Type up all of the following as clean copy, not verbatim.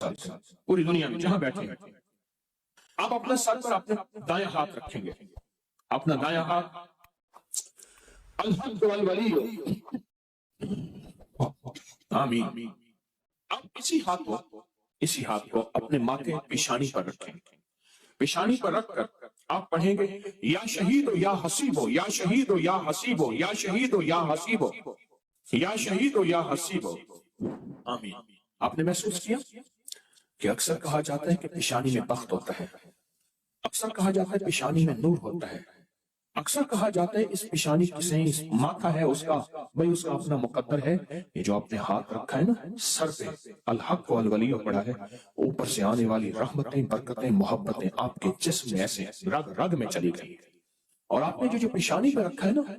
पूरी दुनिया में जहां बैठे हैं, आप अपने सर पर अपने दायां हाथ रखेंगे, अपना दायां हाथ अल-हक वल वली। आमीन। आप इसी हाथ को अपने माँ के पेशानी पर रखेंगे। पेशानी पर रखकर आप पढ़ेंगे, या शहीद हो या हसीब हो, या शहीद हो या हसीब हो, या शहीद हो या हसीब हो, या शहीद हो या हसीब हो। आमीन। आपने महसूस किया कि अक्सर कहा जाता है कि पेशानी में बख्त होता है, अक्सर कहा जाता है पेशानी में नूर होता है, अक्सर कहा जाता है इस पेशानी से इस माथा है उसका, भाई उसका अपना मुकद्दर है। ये जो आपने हाथ रखा है ना सर पे, अल हक वल वली पड़ा है, ऊपर से आने वाली रहमतें, बरकतें, मोहब्बतें आपके जिस्म में ऐसे रग रग में चली गई। और आपने जो पेशानी पे रखा है ना,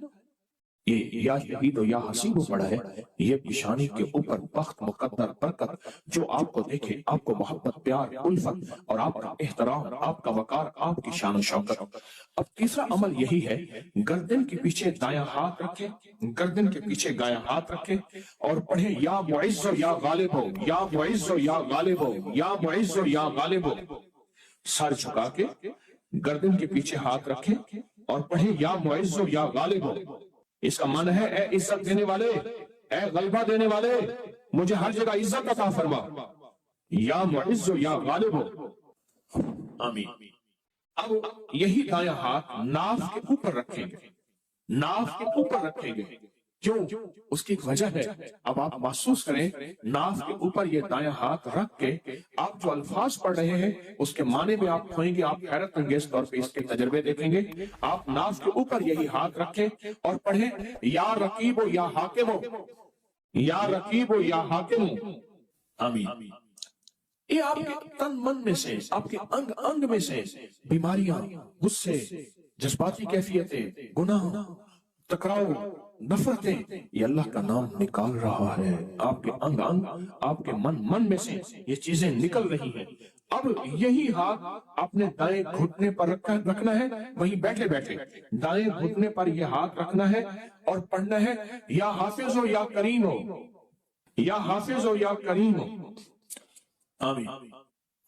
ये या शहीद या हसीब पड़ा है, ये पेशानी के ऊपर बख्त, मुकद्दर, बरकत, जो आपको देखे, आपको मोहब्बत, प्यार, उल्फत और आपका एहतराम, आपका वकार, आपकी शान और शौकत। अब तीसरा अमल यही है, गर्दन के पीछे दायां हाथ रखे, गर्दन के पीछे दायां हाथ रखे और पढ़े, या मुइज़्ज़ो या गालिब हो, या मुइज़्ज़ो या गालिब हो, या मुइज़्ज़ो या गालिब हो। सर झुका के गर्दन के पीछे हाथ रखे और पढ़े, या मुइज़्ज़ो या गालिब हो। इसका मन है, ए इज्जत देने वाले, ए गलबा देने वाले, मुझे हर जगह इज्जत अता फरमा, या मुइज़्ज़ो या गालिब हो। आमीन। अब यही दायां हाथ नाफ के ऊपर रखेंगे, नाफ के ऊपर रखेंगे। क्यों? उसकी एक वजह है। अब आप महसूस करें, नाफ के ऊपर ये दायां हाथ रख के आप जो अल्फाज पढ़ रहे हैं उसके माने में आप खोएंगे, आप हैरत अंगेज तौर पे इसके तजर्बे देखेंगे। आप नाफ के ऊपर यही हाथ रखें और पढ़ें, या रकीब हो या हाकिम हो, या रकीब हो या हाकिम हो। आमीन। ये आपके तन मन में से, आपके अंग अंग में से बीमारियां, गुस्से, जज्बाती कैफियतें, गुनाह, टकराव, नफरतें, ये अल्लाह का नाम निकाल रहा है। आपके अंग अंग, आपके मन मन में से ये चीजें निकल रही हैं। अब यही हाथ आपने दाएं घुटने पर रखना है, वहीं बैठे बैठे दाएं घुटने पर यह हाथ रखना है और पढ़ना है, या हाफिज हो या करीम हो, या हाफिज हो या करीम हो। आमीन।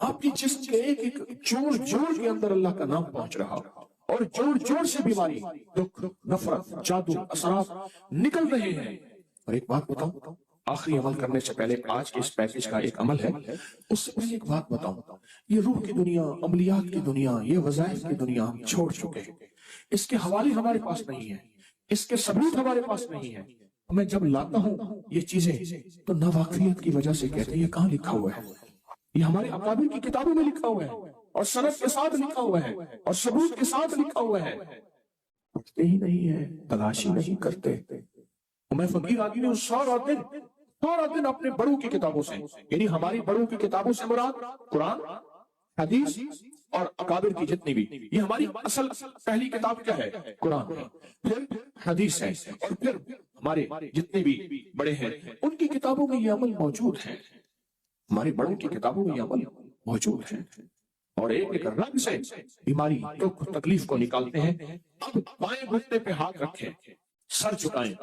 आपकी जिस्म के एक एक जोड़ जोड़ के अंदर अल्लाह का नाम पहुंच रहा हो और जोड़ जोड़ से बीमारी, दुख, नफरत, जादू, असरात निकल रहे हैं। और एक बात बताऊं, आखिरी अमल करने से पहले, आज के इस पैकेज का एक अमल है, उससे पहले एक बात बताऊं, ये रूह की दुनिया, अमलियात की दुनिया, ये वज़ाइफ की दुनिया हम छोड़ चुके हैं। इसके हवाले हमारे पास नहीं है, इसके सबूत हमारे पास नहीं है। मैं जब लाता हूँ ये चीजें तो नावाकिफियत की वजह से कहते हैं ये कहाँ लिखा हुआ है, ये हमारे अकाबिर की किताबों में लिखा हुआ है और सनद के साथ लिखा हुआ है और सबूत के साथ लिखा हुआ है। पढ़ते ही नहीं है, तलाशी नहीं करते। मैं फकीर आदमी हूँ, सारा दिन अपने बड़ों की किताबों से, यानी हमारी बड़ों की किताबों से मुराद कुरान, हदीस और अकाबिर की जितनी भी, ये हमारी असल पहली किताब क्या है? कुरान है, फिर हदीस है और फिर हमारे जितने भी बड़े हैं उनकी किताबों में ये अमल मौजूद है, हमारी बड़ों की किताबों में ये अमल मौजूद है। और एक एक रंग से बीमारी, दुख, तकलीफ को निकालते हैं। अब बाएं घुटने पे हाथ रखें, सर झुकाएं,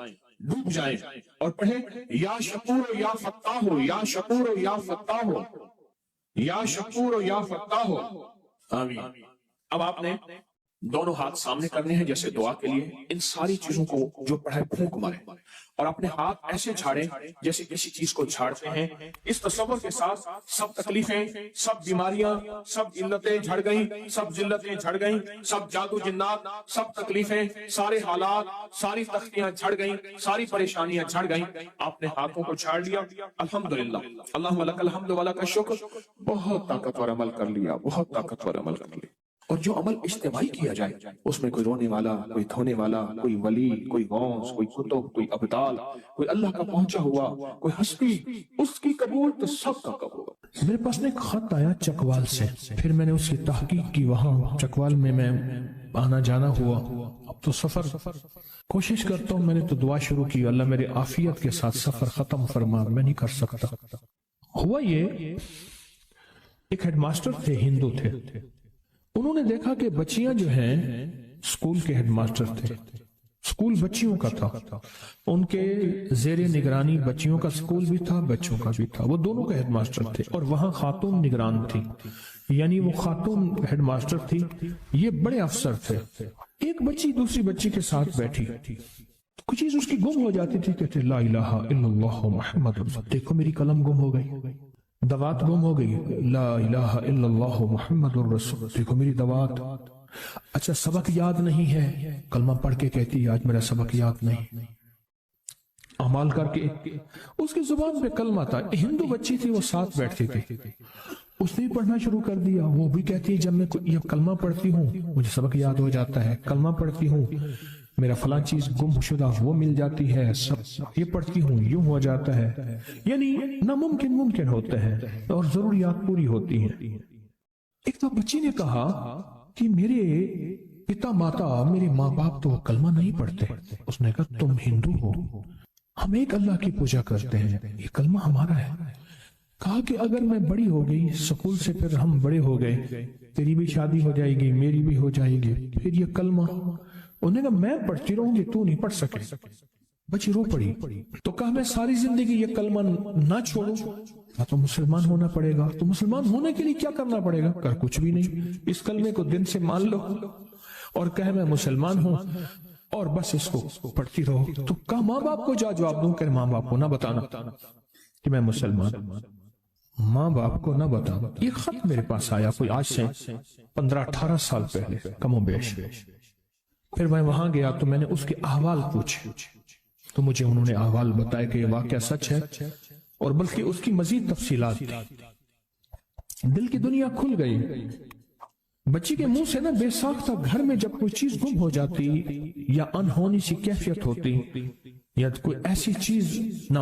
डूब जाएं और पढ़ें, या शकूर या फत्ताह हो, या शकूर या फत्ताह हो, या शकूर या फत्ताह हो। आमीन। अब आपने दोनों हाथ सामने करने हैं जैसे दुआ के लिए। इन सारी चीजों को जो पढ़े फूंक मारे और अपने हाथ ऐसे झाड़े जैसे किसी चीज को झाड़ते हैं। इस तसव्वुर के साथ सब तकलीफें, सब बीमारियां, सब इल्लतें झड़ गई, सब जिल्लतें झड़ गई, सब जादू जिन्नात, सब तकलीफें, सारे हालात, सारी तख्तियां झड़ गई, सारी परेशानियां झड़ गई। आपने हाथों को झाड़ लिया, अल्हम्दुलिल्लाह, अल्लाहुम्मा लकल हम्द व लकल शुक्र। बहुत ताकतवर अमल कर लिया, बहुत ताकतवर अमल कर लिया। और जो अमल इज्तिमाई किया जाए उसमें कोई रोने वाला, कोई धोने वाला, कोई वली, कोई गौस, कोई कुतुब, कोई अब्दाल, कोई अल्लाह का पहुंचा हुआ, कोई हस्ती, उसकी कबूल तो सबका कबूल। मेरे पास एक खत आया चकवाल से, फिर मैंने उसकी तहकीक की। वहां चकवाल में मैं आना जाना हुआ। अब तो सफर कोशिश करता हूँ। मैंने तो दुआ शुरू की, अल्लाह मेरी आफियत के साथ सफर खत्म फरमा, मैं नहीं कर सकता। हुआ ये, एक हेडमास्टर थे, हिंदू थे। उन्होंने देखा कि बच्चियां जो हैं, स्कूल के हेडमास्टर थे, स्कूल बच्चियों का था, उनके जेर निगरानी बच्चियों का स्कूल भी था, बच्चों का भी था। वो दोनों के हेडमास्टर थे और वहां खातून निगरान थी, यानी वो खातून हेडमास्टर थी, ये बड़े अफसर थे। एक बच्ची दूसरी बच्ची के साथ बैठी, कुछ चीज उसकी गुम हो जाती थी, कहते ला इलाहा इल्लल्लाह मुहम्मद रसूल, देखो मेरी कलम गुम हो गई, दवात गुम हो गई, ला इलाहा इल्लल्लाह मुहम्मद रसूल, देखो मेरी दवात। अच्छा सबक याद नहीं है, कलमा पढ़ के कहती आज मेरा सबक याद नहीं, अमाल करके उसकी जुबान पे कलमा था। हिंदू बच्ची थी, वो साथ बैठती थी, उसने भी पढ़ना शुरू कर दिया। वो भी कहती है जब मैं ये कलमा पढ़ती हूँ मुझे सबक याद हो जाता है, कलमा पढ़ती हूँ मेरा फलां चीज गुमशुदा वो मिल जाती है, सब ये पढ़ती हूँ यूं हो जाता है। यानी नामुमकिन मुमकिन होते हैं और जरूरियात पूरी होती हैं। एक तो बच्ची ने कहा कि मेरे पिता माता, मेरे माँ बाप तो कलमा नहीं पढ़ते। उसने कहा तुम हिंदू हो, हम एक अल्लाह की पूजा करते हैं, ये कलमा हमारा है। कहा कि अगर मैं बड़ी हो गई, स्कूल से फिर हम बड़े हो गए, तेरी भी शादी हो जाएगी, मेरी भी हो जाएगी, फिर ये कलमा। उन्होंने कहा मैं पढ़ती रहूंगी, तू नहीं पढ़ सके। बच्ची रो पड़ी। तो कहा मैं सारी जिंदगी ये कलमा ना छोड़ूं, तो मुसलमान होना पड़ेगा। तो मुसलमान होने के लिए क्या करना पड़ेगा? कर कुछ भी नहीं, इस कलमे को दिन से मान लो और कहे मैं मुसलमान हूं और बस इसको पढ़ती रहो। तो कहा माँ बाप को जा जवाब दूं? कह माँ बाप को ना बताना कि मैं मुसलमान, माँ बाप को ना बताना। ये खत मेरे पास आया कोई आज से 15-18 साल पहले कमोबेश। फिर मैं वहां गया तो मैंने उसके अहवाल पूछे, तो मुझे उन्होंने अहवाल बताया कि ये वाकया सच है और बल्कि उसकी मजीद तफसीलात थी। दिल की दुनिया खुल गई। बच्ची के मुंह से ना बेसाख्ता घर में जब कोई चीज गुम हो जाती या अनहोनी सी कैफियत होती या कोई ऐसी चीज ना